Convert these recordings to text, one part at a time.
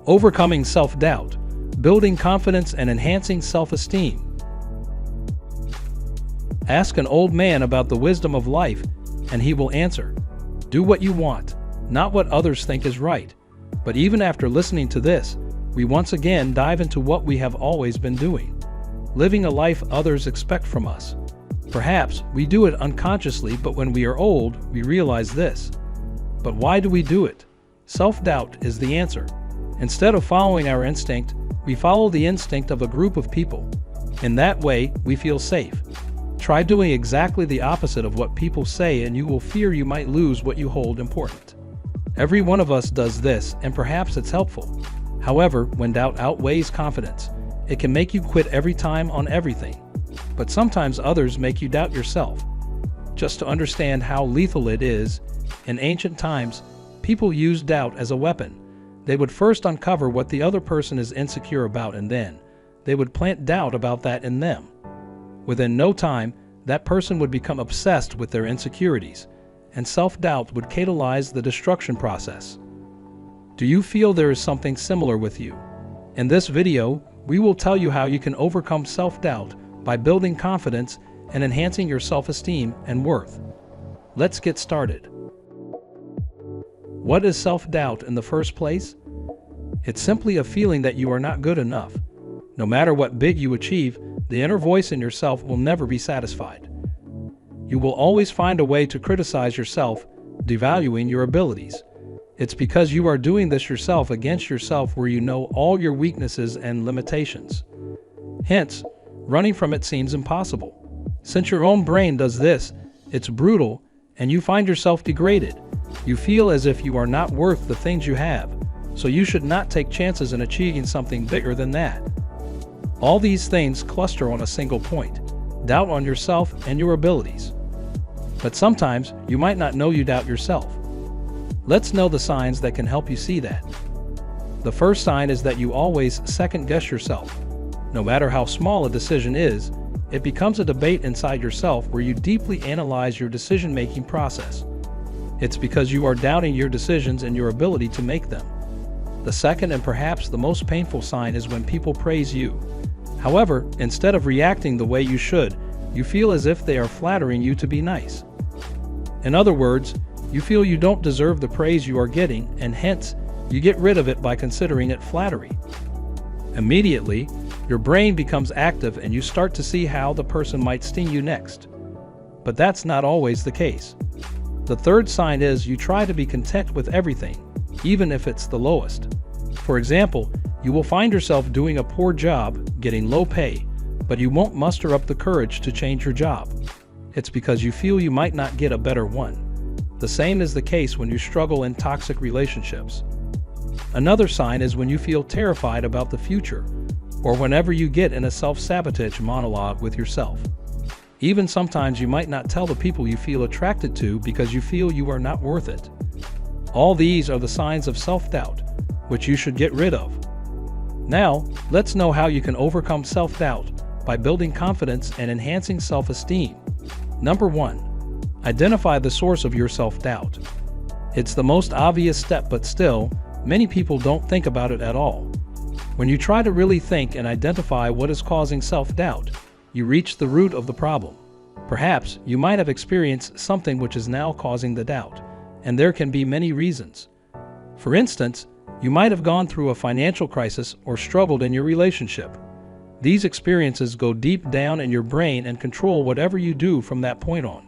Overcoming self-doubt, building confidence and enhancing self-esteem. Ask an old man about the wisdom of life, and he will answer, "Do what you want, not what others think is right." But even after listening to this, we once again dive into what we have always been doing, living a life others expect from us. Perhaps we do it unconsciously, but when we are old, we realize this. But why do we do it? Self-doubt is the answer. Instead of following our instinct, we follow the instinct of a group of people. In that way, we feel safe. Try doing exactly the opposite of what people say and you will fear you might lose what you hold important. Every one of us does this, and perhaps it's helpful. However, when doubt outweighs confidence, it can make you quit every time on everything. But sometimes others make you doubt yourself. Just to understand how lethal it is, in ancient times, people used doubt as a weapon. They would first uncover what the other person is insecure about, and then they would plant doubt about that in them. Within no time, that person would become obsessed with their insecurities, and self-doubt would catalyze the destruction process. Do you feel there is something similar with you? In this video, we will tell you how you can overcome self-doubt by building confidence and enhancing your self-esteem and worth. Let's get started. What is self-doubt in the first place? It's simply a feeling that you are not good enough. No matter what big you achieve, the inner voice in yourself will never be satisfied. You will always find a way to criticize yourself, devaluing your abilities. It's because you are doing this yourself against yourself, where you know all your weaknesses and limitations. Hence, running from it seems impossible. Since your own brain does this, it's brutal, and you find yourself degraded. You feel as if you are not worth the things you have, so you should not take chances in achieving something bigger than that. All these things cluster on a single point: doubt on yourself and your abilities. But sometimes you might not know you doubt yourself. Let's know the signs that can help you see that. The first sign is that you always second-guess yourself. No matter how small a decision is, it becomes a debate inside yourself where you deeply analyze your decision-making process. It's because you are doubting your decisions and your ability to make them. The second and perhaps the most painful sign is when people praise you. However, instead of reacting the way you should, you feel as if they are flattering you to be nice. In other words, you feel you don't deserve the praise you are getting, and hence, you get rid of it by considering it flattery. Immediately, your brain becomes active and you start to see how the person might sting you next. But that's not always the case. The third sign is you try to be content with everything, even if it's the lowest. For example, you will find yourself doing a poor job, getting low pay, but you won't muster up the courage to change your job. It's because you feel you might not get a better one. The same is the case when you struggle in toxic relationships. Another sign is when you feel terrified about the future, or whenever you get in a self-sabotage monologue with yourself. Even sometimes you might not tell the people you feel attracted to because you feel you are not worth it. All these are the signs of self-doubt, which you should get rid of. Now, let's know how you can overcome self-doubt by building confidence and enhancing self-esteem. Number 1. Identify the source of your self-doubt. It's the most obvious step, but still, many people don't think about it at all. When you try to really think and identify what is causing self-doubt, you reach the root of the problem. Perhaps you might have experienced something which is now causing the doubt, and there can be many reasons. For instance, you might have gone through a financial crisis or struggled in your relationship. These experiences go deep down in your brain and control whatever you do from that point on.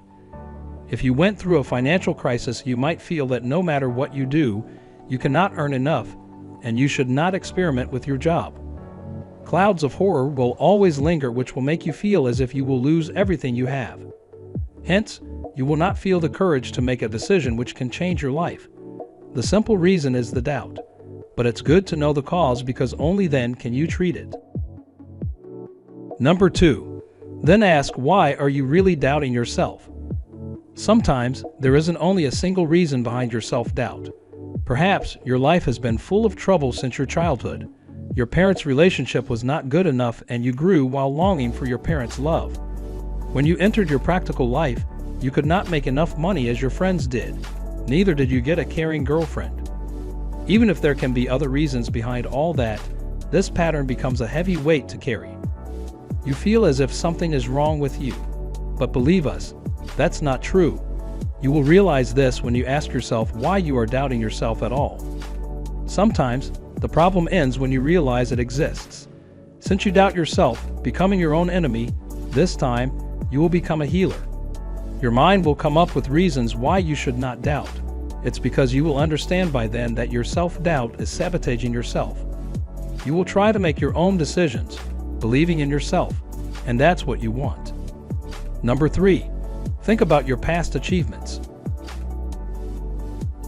If you went through a financial crisis, you might feel that no matter what you do, you cannot earn enough, and you should not experiment with your job. Clouds of horror will always linger, which will make you feel as if you will lose everything you have. Hence, you will not feel the courage to make a decision which can change your life. The simple reason is the doubt, but it's good to know the cause, because only then can you treat it. Number 2. Then ask, why are you really doubting yourself? Sometimes there isn't only a single reason behind your self-doubt. Perhaps your life has been full of trouble since your childhood. Your parents' relationship was not good enough, and you grew while longing for your parents' love. When you entered your practical life, you could not make enough money as your friends did. Neither did you get a caring girlfriend. Even if there can be other reasons behind all that, this pattern becomes a heavy weight to carry. You feel as if something is wrong with you. But believe us, that's not true. You will realize this when you ask yourself why you are doubting yourself at all. Sometimes, the problem ends when you realize it exists. Since you doubt yourself, becoming your own enemy, this time, you will become a healer. Your mind will come up with reasons why you should not doubt. It's because you will understand by then that your self-doubt is sabotaging yourself. You will try to make your own decisions, believing in yourself, and that's what you want. Number 3, think about your past achievements.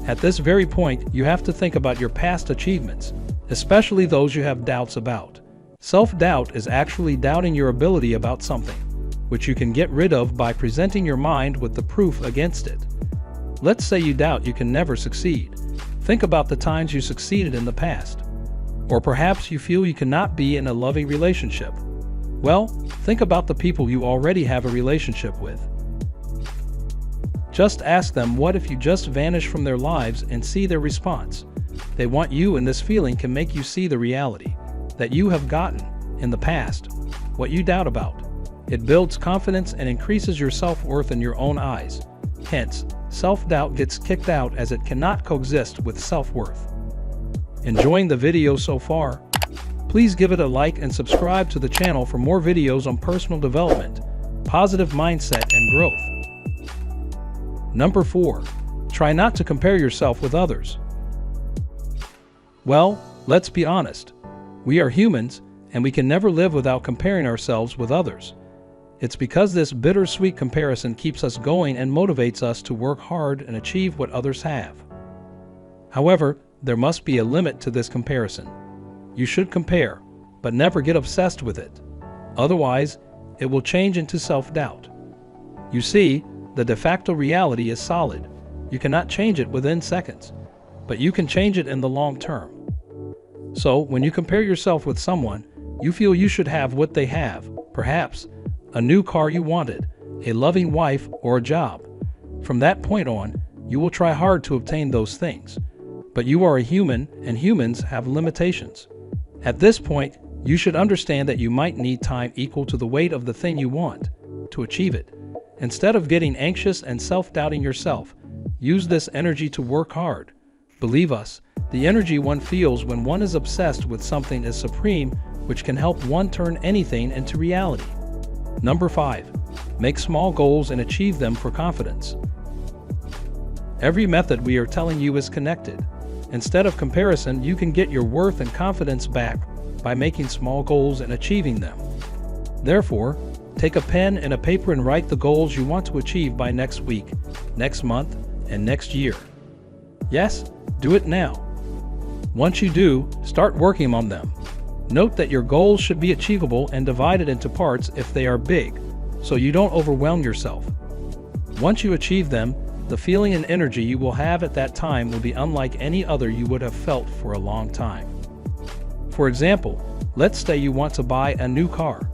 At this very point, you have to think about your past achievements, especially those you have doubts about. Self-doubt is actually doubting your ability about something, which you can get rid of by presenting your mind with the proof against it. Let's say you doubt you can never succeed. Think about the times you succeeded in the past. Or perhaps you feel you cannot be in a loving relationship. Well, think about the people you already have a relationship with. Just ask them what if you just vanish from their lives and see their response. They want you, and this feeling can make you see the reality that you have gotten in the past, what you doubt about. It builds confidence and increases your self-worth in your own eyes. Hence, self-doubt gets kicked out as it cannot coexist with self-worth. Enjoying the video so far? Please give it a like and subscribe to the channel for more videos on personal development, positive mindset, and growth. Number 4, try not to compare yourself with others. Well, let's be honest. We are humans, and we can never live without comparing ourselves with others. It's because this bittersweet comparison keeps us going and motivates us to work hard and achieve what others have. However, there must be a limit to this comparison. You should compare, but never get obsessed with it. Otherwise, it will change into self-doubt. You see, the de facto reality is solid. You cannot change it within seconds, but you can change it in the long term. So, when you compare yourself with someone, you feel you should have what they have, perhaps a new car you wanted, a loving wife, or a job. From that point on, you will try hard to obtain those things. But you are a human, and humans have limitations. At this point, you should understand that you might need time equal to the weight of the thing you want to achieve it. Instead of getting anxious and self-doubting yourself, use this energy to work hard. Believe us, the energy one feels when one is obsessed with something is supreme, which can help one turn anything into reality. Number 5, make small goals and achieve them for confidence. Every method we are telling you is connected. Instead of comparison, you can get your worth and confidence back by making small goals and achieving them. Therefore, take a pen and a paper and write the goals you want to achieve by next week, next month, and next year. Yes, do it now. Once you do, start working on them. Note that your goals should be achievable and divided into parts if they are big, so you don't overwhelm yourself. Once you achieve them, the feeling and energy you will have at that time will be unlike any other you would have felt for a long time. For example, let's say you want to buy a new car.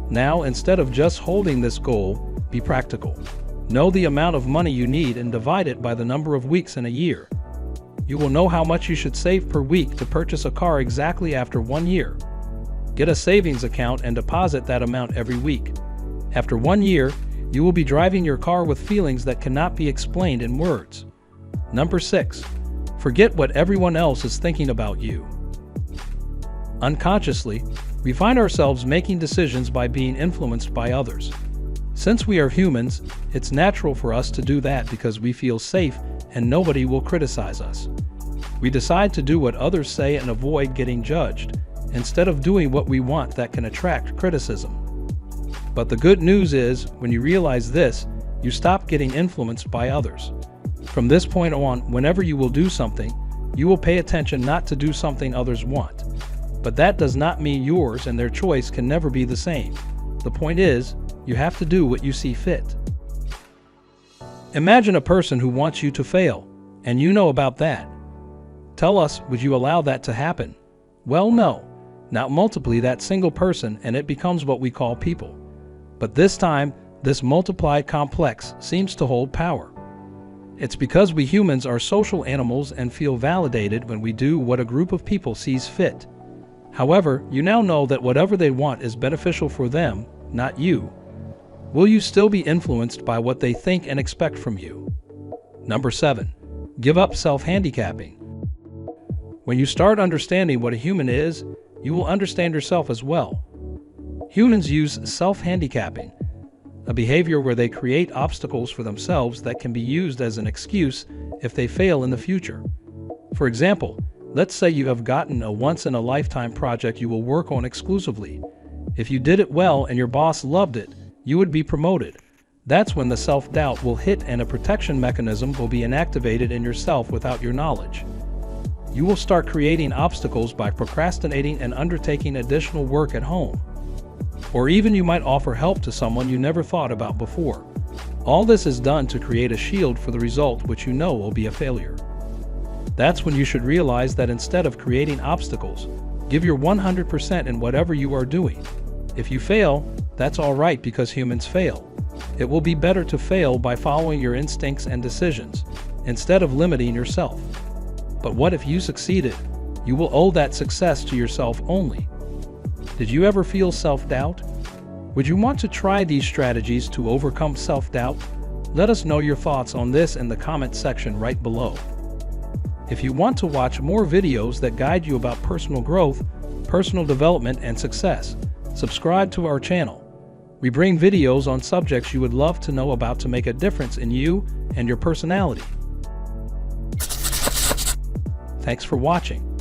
Now, instead of just holding this goal, be practical. Know the amount of money you need and divide it by the number of weeks in a year. You will know how much you should save per week to purchase a car exactly after 1 year. Get a savings account and deposit that amount every week. After 1 year, you will be driving your car with feelings that cannot be explained in words. Number 6, forget what everyone else is thinking about you. Unconsciously, we find ourselves making decisions by being influenced by others. Since we are humans, it's natural for us to do that because we feel safe and nobody will criticize us. We decide to do what others say and avoid getting judged, instead of doing what we want that can attract criticism. But the good news is, when you realize this, you stop getting influenced by others. From this point on, whenever you will do something, you will pay attention not to do something others want. But that does not mean yours and their choice can never be the same. The point is, you have to do what you see fit. Imagine a person who wants you to fail, and you know about that. Tell us, would you allow that to happen? Well, no. Now multiply that single person and it becomes what we call people. But this time, this multiplied complex seems to hold power. It's because we humans are social animals and feel validated when we do what a group of people sees fit. However, you now know that whatever they want is beneficial for them, not you. Will you still be influenced by what they think and expect from you? Number 7. Give up self-handicapping. When you start understanding what a human is, you will understand yourself as well. Humans use self-handicapping, a behavior where they create obstacles for themselves that can be used as an excuse if they fail in the future. For example, let's say you have gotten a once-in-a-lifetime project you will work on exclusively. If you did it well and your boss loved it, you would be promoted. That's when the self-doubt will hit and a protection mechanism will be inactivated in yourself without your knowledge. You will start creating obstacles by procrastinating and undertaking additional work at home. Or even you might offer help to someone you never thought about before. All this is done to create a shield for the result which you know will be a failure. That's when you should realize that instead of creating obstacles, give your 100% in whatever you are doing. If you fail, that's all right because humans fail. It will be better to fail by following your instincts and decisions, instead of limiting yourself. But what if you succeeded? You will owe that success to yourself only. Did you ever feel self-doubt? Would you want to try these strategies to overcome self-doubt? Let us know your thoughts on this in the comment section right below. If you want to watch more videos that guide you about personal growth, personal development, and success, subscribe to our channel. We bring videos on subjects you would love to know about to make a difference in you and your personality. Thanks for watching.